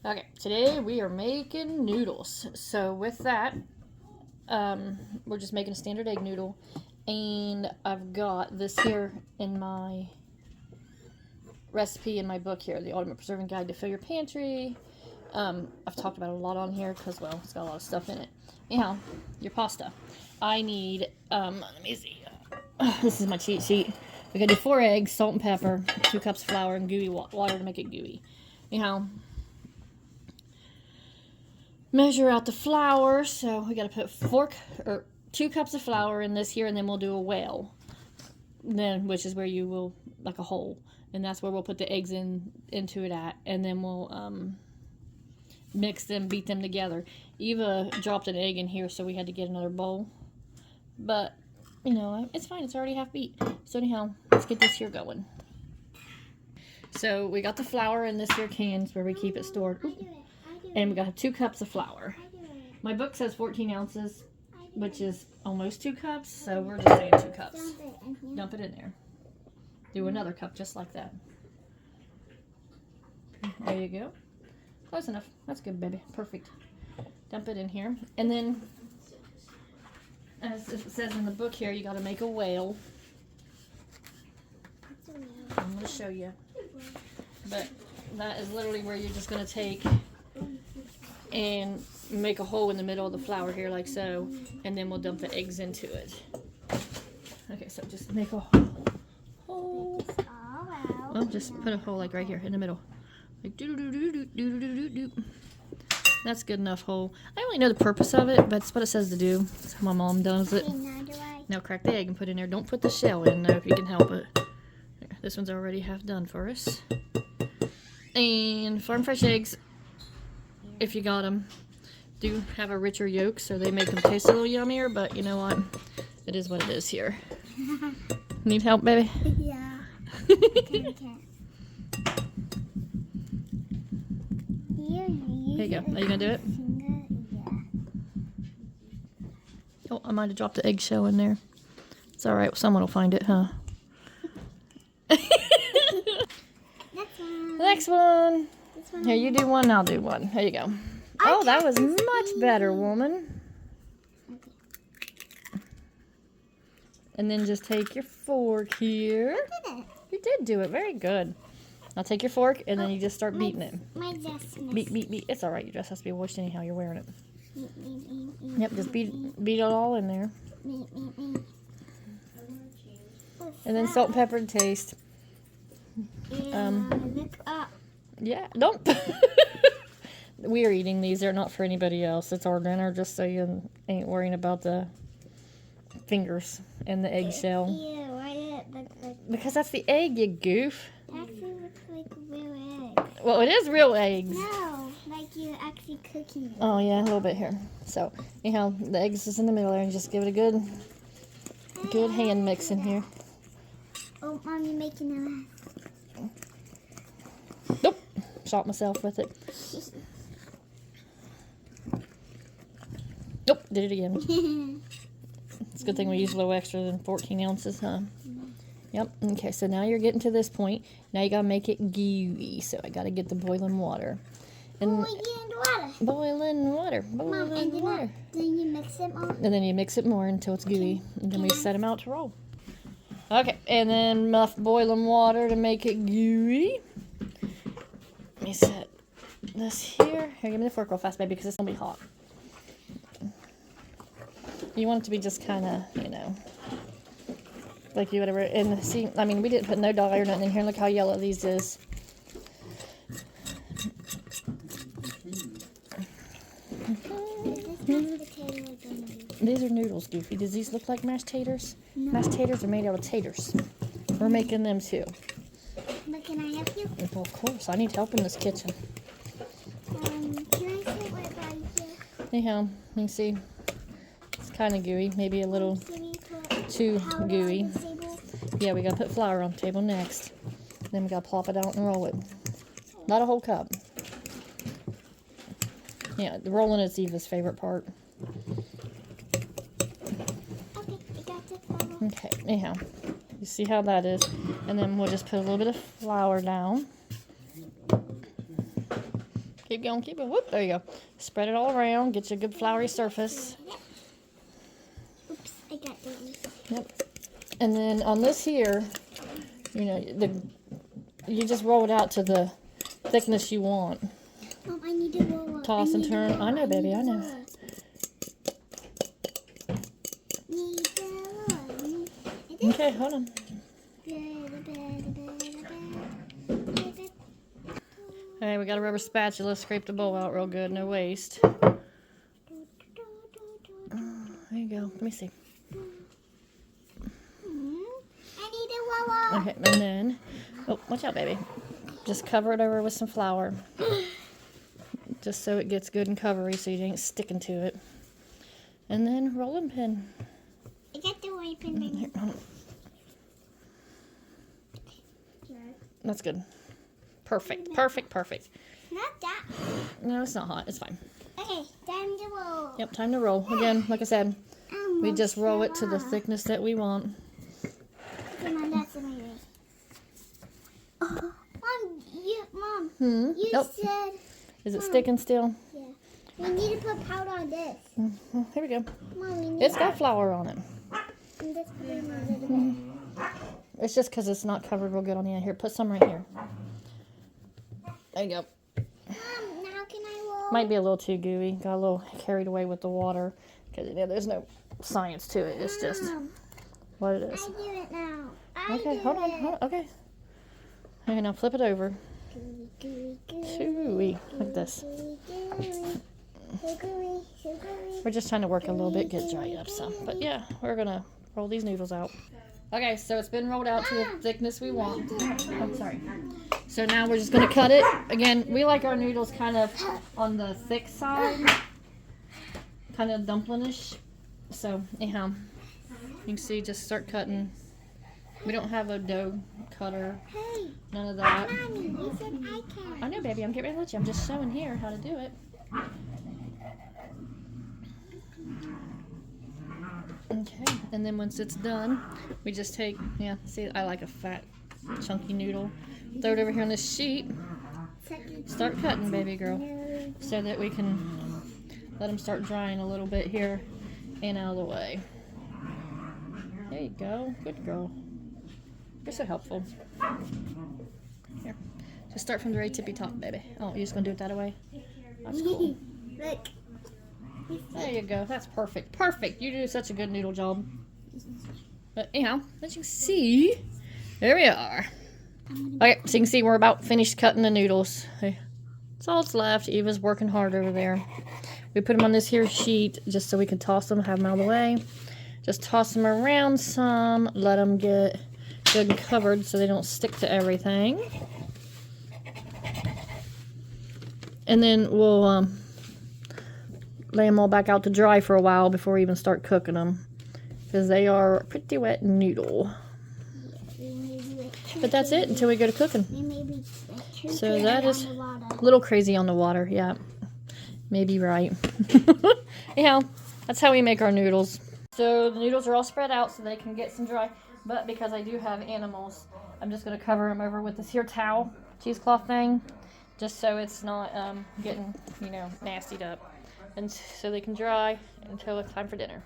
Okay, today we are making noodles. So with that, we're just making a standard egg noodle. And I've got this here in my recipe in my book here, The Ultimate Preserving Guide to Fill Your Pantry. I've talked about it a lot on here because, well, it's got a lot of stuff in it. Anyhow, your pasta. I need, let me see. This is my cheat sheet. We gotta do 4 eggs, salt and pepper, 2 cups of flour, and gooey water to make it gooey. Anyhow, measure out the flour. So we gotta put 2 cups of flour in this here, and then we'll do a whale. Then, which is where you will, like a hole. And that's where we'll put the eggs into it at. And then we'll, mix them, beat them together. Eva dropped an egg in here, so we had to get another bowl. But, you know, it's fine. It's already half beat. So anyhow, let's get this here going. So we got the flour in this here cans where we keep it stored. And we got 2 cups of flour. My book says 14 ounces, which is almost 2 cups. So we're just saying 2 cups. Dump it in there. Do another cup just like that. There you go. Close enough. That's good, baby. Perfect. Dump it in here. And then, as it says in the book here, you got to make a whale. I'm going to show you. But that is literally where you're just going to take and make a hole in the middle of the flour here like so. And then we'll dump the eggs into it. Okay, so just make a hole. Oh, just put a hole like right here in the middle. Like do. That's good enough hole. I don't really know the purpose of it, but it's what it says to do. That's how my mom does it. Now crack the egg and put it in there. Don't put the shell in though if you can help it. There, this one's already half done for us. And farm fresh eggs, if you got them, do have a richer yolk, so they make them taste a little yummier. But you know what? It is what it is here. Need help, baby? Yeah. Okay. There you go. Are you gonna do it? Yeah. Oh, I might have dropped the eggshell in there. It's all right. Someone will find it, huh? Next one. Here, you do one. I'll do one. There you go. Oh, that was much better, woman. And then just take your fork here. You did do it. Very good. Now take your fork, and then you just start beating it. My dress. Beat. It's all right. Your dress has to be washed anyhow. You're wearing it. Yep, just beat it all in there. And then salt and pepper to taste. Look up. Yeah, don't. We are eating these. They're not for anybody else. It's our dinner, just so you ain't worrying about the fingers and the eggshell. Ew, why did it look like... Because that's the egg, you goof. It actually looks like real egg. Well, it is real eggs. No, like you're actually cooking it. Oh, yeah, a little bit here. So, anyhow, the eggs is in the middle there, and just give it a good hand mix in here. Oh, Mom, you're making a mess. Nope. Shot myself with it. Nope, did it again. It's a good thing we use a little extra than 14 ounces, huh? Yep. Okay, so now you're getting to this point. Now you gotta make it gooey. So I gotta get the boiling water. And boiling water. Then you mix it more. And then you mix it more until it's gooey. And then we set them out to roll. Okay, and then enough boiling water to make it gooey. Let me set this here. Here, give me the fork real fast, baby, because it's gonna be hot. You want it to be just kind of, you know, like you whatever. And see, I mean, we didn't put no dye or nothing in here. Look how yellow these is. These are noodles, Goofy. Does these look like mashed taters? No. Mashed taters are made out of taters. We're making them too. But can I help you? Well, of course. I need help in this kitchen. Can I sit right by here? Anyhow, you can see it's kind of gooey. Maybe a little too gooey. Yeah, we gotta put flour on the table next. Then we gotta plop it out and roll it. Not a whole cup. Yeah, the rolling is Eva's favorite part. Okay, anyhow, you see how that is. And then we'll just put a little bit of flour down. Keep going, keep it. Whoop, there you go. Spread it all around. Get you a good floury surface. Oops, I got those. Yep. And then on this here, you know, you just roll it out to the thickness you want. Mom, I need to roll up. Toss and turn. I know, baby, I know. Okay, hold on. Okay, we got a rubber spatula. Scrape the bowl out real good. No waste. There you go. Let me see. I need to roll up. Okay, and then, oh, watch out, baby. Just cover it over with some flour. Just so it gets good and covery so you ain't sticking to it. And then rolling pin. I got the rolling pin. Here, hold on. That's good. Perfect, perfect, perfect. Not that. No, it's not hot. It's fine. Okay, time to roll. Yep, time to roll. Again, like I said, we just roll it to the thickness that we want. Come on, that's amazing. Mom, you Nope. said. Is it sticking still? Yeah. We need to put powder on this. Here we go. Mom, we need It's got flour on it. and just put it in a little bit. It's just because it's not covered real good on the end. Here, put some right here. There you go. Mom, now can I roll? Might be a little too gooey. Got a little carried away with the water. Because there's no science to it. It's just Mom, what it I is. do it now. Okay, hold on. Okay. Okay, now flip it over. Chewy. Look at this. We're just trying to work a little bit, get dry up some. But yeah, we're going to roll these noodles out. Okay, so it's been rolled out to the thickness we want. I'm sorry. So now we're just going to cut it. Again, we like our noodles kind of on the thick side. Kind of dumplinish. So anyhow, you can see, just start cutting. We don't have a dough cutter. Hey, None of that. Mommy, you said I can. I know, baby. I'm getting ready to let you. I'm just showing here how to do it. Okay, and then once it's done, we just take, yeah, see, I like a fat, chunky noodle. Throw it over here on this sheet. Start cutting, baby girl, so that we can let them start drying a little bit here and out of the way. There you go. Good girl. You're so helpful. Here. Just start from the very tippy top, baby. Oh, you're just going to do it that way? That's cool. Look. There you go. That's perfect. Perfect. You do such a good noodle job. But anyhow, as you can see, there we are. Okay, so you can see we're about finished cutting the noodles. Okay. That's all that's left. Eva's working hard over there. We put them on this here sheet just so we can toss them, have them out of the way. Just toss them around some, let them get good and covered so they don't stick to everything. And then we'll lay them all back out to dry for a while before we even start cooking them, because they are a pretty wet noodle. But that's it until we go to cooking. So that is a little crazy on the water, yeah. Maybe right. Anyhow, that's how we make our noodles. So the noodles are all spread out so they can get some dry. But because I do have animals, I'm just going to cover them over with this here towel, cheesecloth thing, just so it's not getting, nastied up. And so they can dry until it's time for dinner.